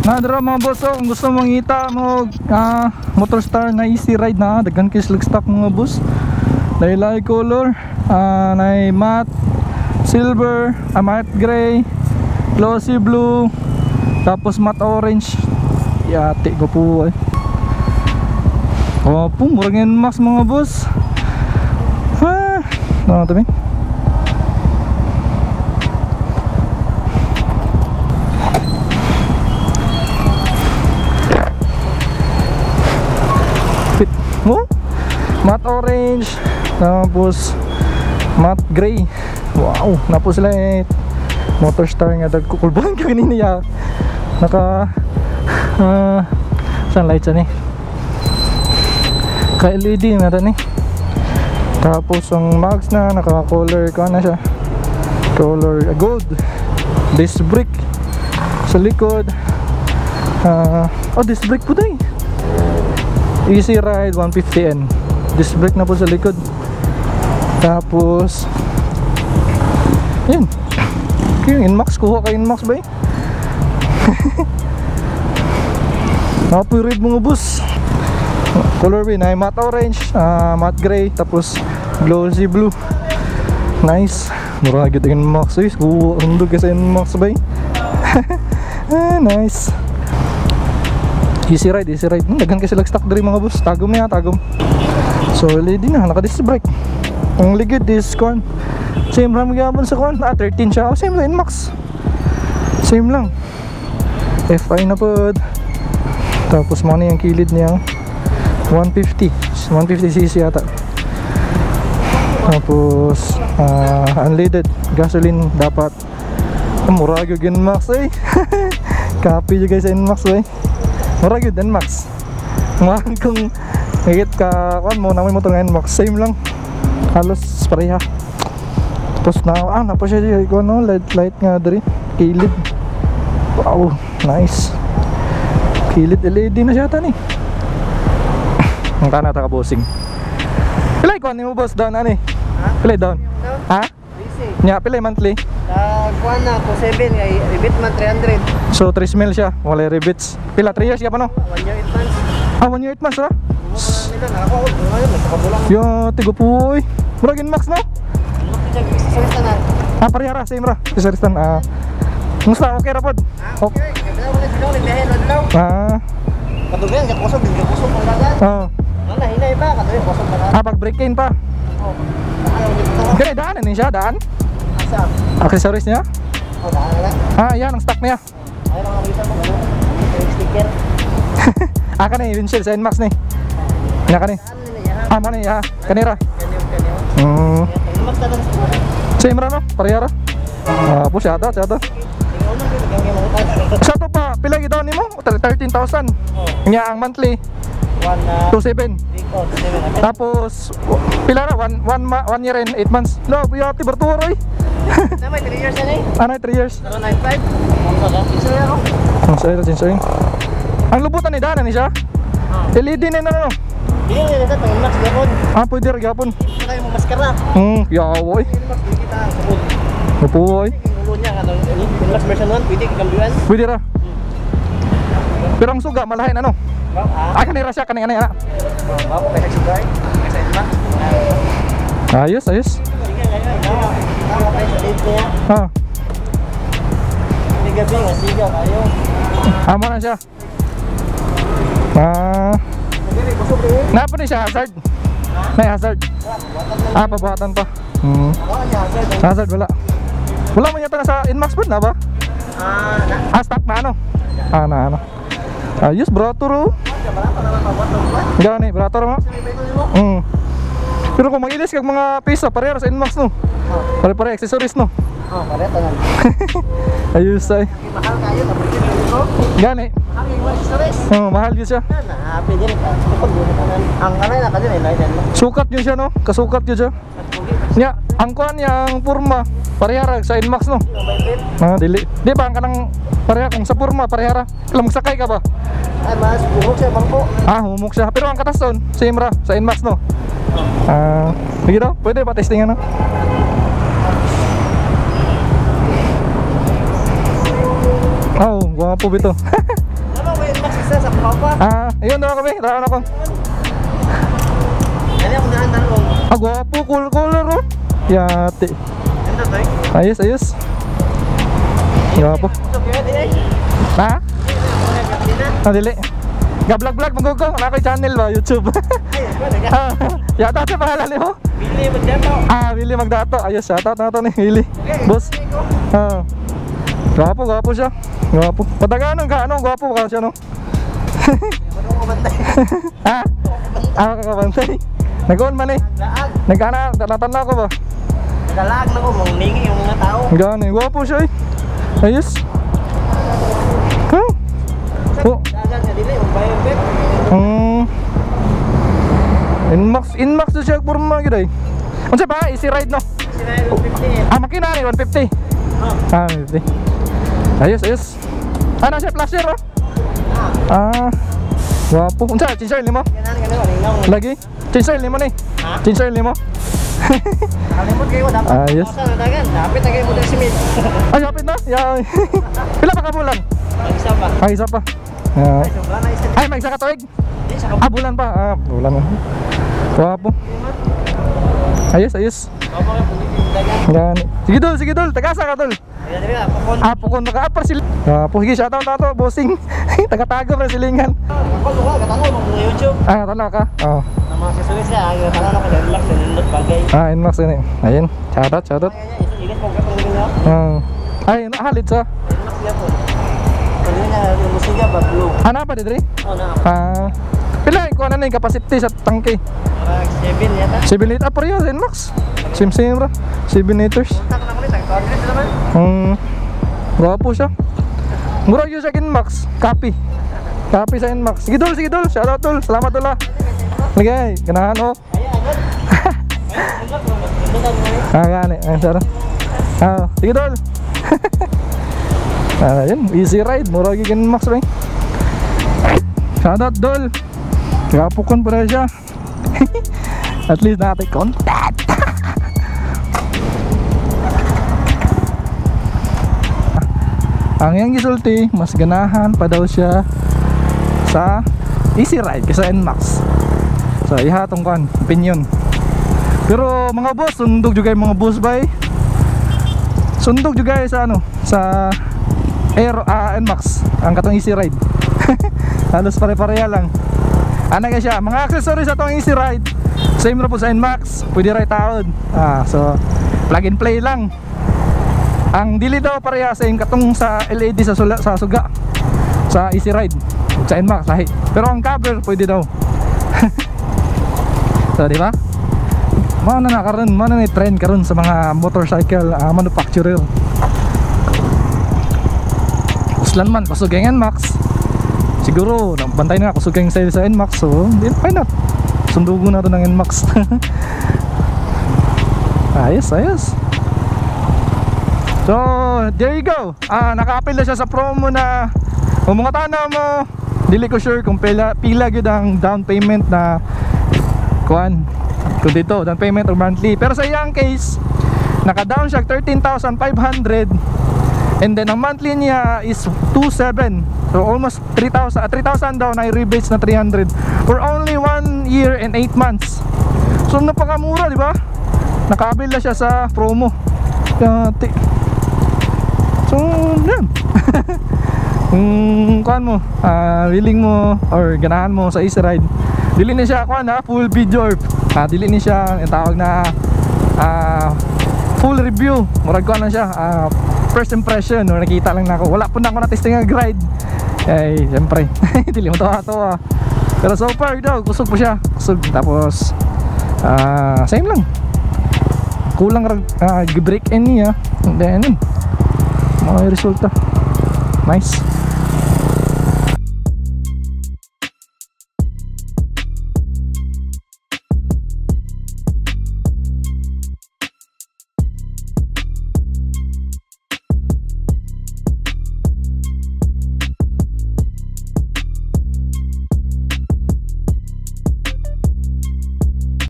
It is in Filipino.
Nadara mga boss, kung gusto mangita mo Motorstar na easy ride na daghan kay slag stock mga boss. Laylay color, na matte silver, matte gray, glossy blue, tapos matte orange. Yati ko po ay. Oh, murang NMAX mga boss. Ano tabi? Oh, matte orange, tapos matte gray. Wow, napos sila Motorstar nga dagkukulban ka kanina ya. Naka saan lights ani? Ka LED na tani. Tapos ang mags na naka color ka na siya. Color gold. Disc brake sa likod. Disc brake po tayo. Easy ride 150N. Disc brake na po sa likod. Tapos yun. Yung NMAX, kuha ka NMAX ba eh? Napoy red mga boss. Colorway na matte orange, matte gray, tapos glossy blue. Nice. Mura agad yung NMAX eh. Kuha ang dug kasi NMAX ba eh? Nice. Easy ride, easy ride. Dagan kasi lag-stock dari mga boss. Tagom na yan, tagom. So LED na, naka-disc brake. Ang ligid is kon. Same lang magyabon sa kon. 13 siya. Same lang NMAX. Same lang. FI na po. Tapos mo na yung kilid niya 150cc yata. Tapos unleaded gasoline dapat. Mura gyud NMAX eh. Copy juga sa NMAX eh. Mura gyud NMAX. Ngayon kung higit ka kon mo na may motor ng NMAX, same lang. Halos pareha. Tapos na pa siya ko no, light nga diri. Kilid. Wow, nice. Kilid LED na siya tani. Ang kana ta ka bossing. Pilay ko ni mo boss down ani? Ha? Pilay down. Ha? Nya pilay monthly. Kuan na po 7 kay rebate man 300. So 3 mil siya, wala rebates. Pila 3 years ya pa no? 1 year 8 months. 1 year 8 months ha? Yo, tigo po oy. Murag NMAX no? Saristan na. Parehara same ra. Saristan musta okay ra pod? Okay. Wala biyahe adlaw. Katugan ka kusog ang dagat. Wala hinay pa katugan kusog pa. Pag break in pa. Gani daan ni siya, daan? Asa? Accessories niya? Daan na. Yan ang stock niya. Ay lang makita mo sticker. Kani windshield sa NMAX ni. Nya kani. Mo ni ha, kanira. Same ra no? Parehara. Po siya ata. Sa to pa, pila gid nimo? 13,000. Nya ang monthly 27. Tapos pila ra 1 year and 8 months. Lo, yati bertuor oy. May 3 years na eh. Ano 3 years? 95. Sorry. Ang lubutan ni dana ni siya? LED na no. Dili na sa NMAX gapon. Pwede ra gyapon. Kaya mo maskara. Yawoy. NMAX kita sabon. Upoy. Ulo niya ano, NMAX version 1 pwede kambiwan. Pwede ra. Pero ang suga malahin ano? Kanira siya kanina ana. Bago kay suga sa NMAX. Ayos. Sige ngayon. Kay sa date niya. Hindi gabi nga siga kayo. Amo na siya. Napa ni siya hazard? May hazard. Pabuhatan pa. Hazard wala. Wala man yata sa NMAX pa na ba? Stock na ano? Na ano. Ayos bratoro. Gani bratoro mo? Pero kung mag-ilis kag mga pisa pareha sa NMAX no. Pare accessories no. Pareha tanan. Ayos ay. Mahal kayo tapos dito. Gani. Mahal yun siya. Happy din. Ang kanay na kadin ay light. Sukat yun siya no? Kasukat yun siya. Nya, ang kuan yang purma parehara sa NMAX no. Dili. Di ba ang kanang pareha kung sa purma parehara. Kailan magsakay ka ba? Ay mas humok siya bangko. Humok siya. Pero ang katason same ra sa NMAX no. Sige daw, pwede pa testingan no. Guwapo bito. Isa sa papa. Ayun daw kami, raon ako. Kaya ako naan talong. Gwapo, cool color oh. Yate. Ganda to eh. Ayos, ayos. Gwapo. Ha? Dili. Ga-vlog-vlog magugko. Wala ko'y channel ba, YouTube. Yata sa pangalan niyo? Billy Magdato. Willie Magdato. Ayos, shoutout na ito ni Willie. Boss. Gwapo, gwapo siya. Gwapo. Pataganong ka, ano? Gwapo ka siya, no? Ano ko bantay? Kakabantay. Nag-on man eh. Laag. Natanda ko ba? Nagalaag na ko, mangingi yung mga tao. Gano'n, gwapo siya eh. Ayos. Dagan nga dili, yung bayo beb. Inmax na siya porma gid ay. Unsa ba? Easy ride no? Sinay 150. Makina ni 150. 150. Ayos, ayos. Na siya flasher oh. Gwapo. Unsa chinchay nimo? Lagi? Chinchay nimo ni? Chinchay nimo? Nakalimot kayo, dapat ayos. Dagan, dapat na kayo mo ng simit. Kapit na? Pila pa ka bulan? Isa pa. Isa pa. Sobra na isa. May isa ka tuig? Di, sa Bulan pa. Bulan na. Gwapo. Ayos, ayos. dagan. Sige dol. Tagasa ka dol. Ayan nila, pakon. Pukon na ka apar sila. Sige, shoutout tato, bossing. Taga-tago pa silingan. Pakon mo ka, katanong mo mga YouTube. Tanaw ka? Oo. Na mga sisulis niya, ang tanong ako, relax, nilindot bagay. Inmax yun eh. Ayun, shoutout. Ilit mo katong niya. Nakahalit sa. Relax niya po. Kanina niya, yung musiga ba, blue. Ano pa dito? Oo na. Pila, kung ano na yung capacity sa tangke? 7 yata. 7 liters. Pero yun, Inmax. Same bro. 7 liters. Punta ko na kulit, ang congress naman. Gwapo siya. Mura yun sa Inmax. Copy sa Inmax. Sige dol. Shoutout dol. Salamat dol ah. Lagay, ganahan oh. Gani. Sarap. Sige dol. Yun, easy ride. Mura yun Inmax rin. Shoutout dol. Gapukon pa rin siya. At least natin contact. Ang yang gisulti, mas ganahan pa daw siya sa easy ride kaysa Nmax. So ihatong kan opinion. Pero mga boss, sundog juga yung mga boss bay. Sundog juga sa sa Nmax ang katong easy ride. Halos pare-pareha lang. Ano ka siya, mga accessories sa itong easy ride same na po sa Nmax, pwede ride taon. So plug and play lang. Ang dili daw pareha same katong sa LED sa suga sa easy ride sa Nmax lahi. Pero ang cover pwede daw. So di ba? Mana na trend karon sa mga motorcycle manufacturer. Uslan man kusog ang Nmax. Siguro bantay na kusog ang sale sa Nmax, so why not? Sundugo na ito ng Nmax. Ayos. So there you go. Naka-apply na siya sa promo na kung mga tana mo, dili ko sure kung pila gyud ang down payment na kuan kung dito, down payment or monthly. Pero sa iyang case, naka-down siya 13,500 and then ang monthly niya is 2,700. So almost 3,000 daw na i-rebates na 300 for only 1 year and 8 months. So napakamura, di ba? Naka-avail na siya sa promo. So yan. Kung kuan mo, willing mo or ganahan mo sa easy ride, dili ni siya kuan full video or dili ni siya yung tawag na full review. Murag kuan lang siya, first impression or nakita lang na ako. Wala po na ako na testing ang ride. Siyempre dili mo tawa. Pero so far daw, kusog po siya. Kusog. Tapos same lang. Kulang break in niya. And then mga resulta. Nice.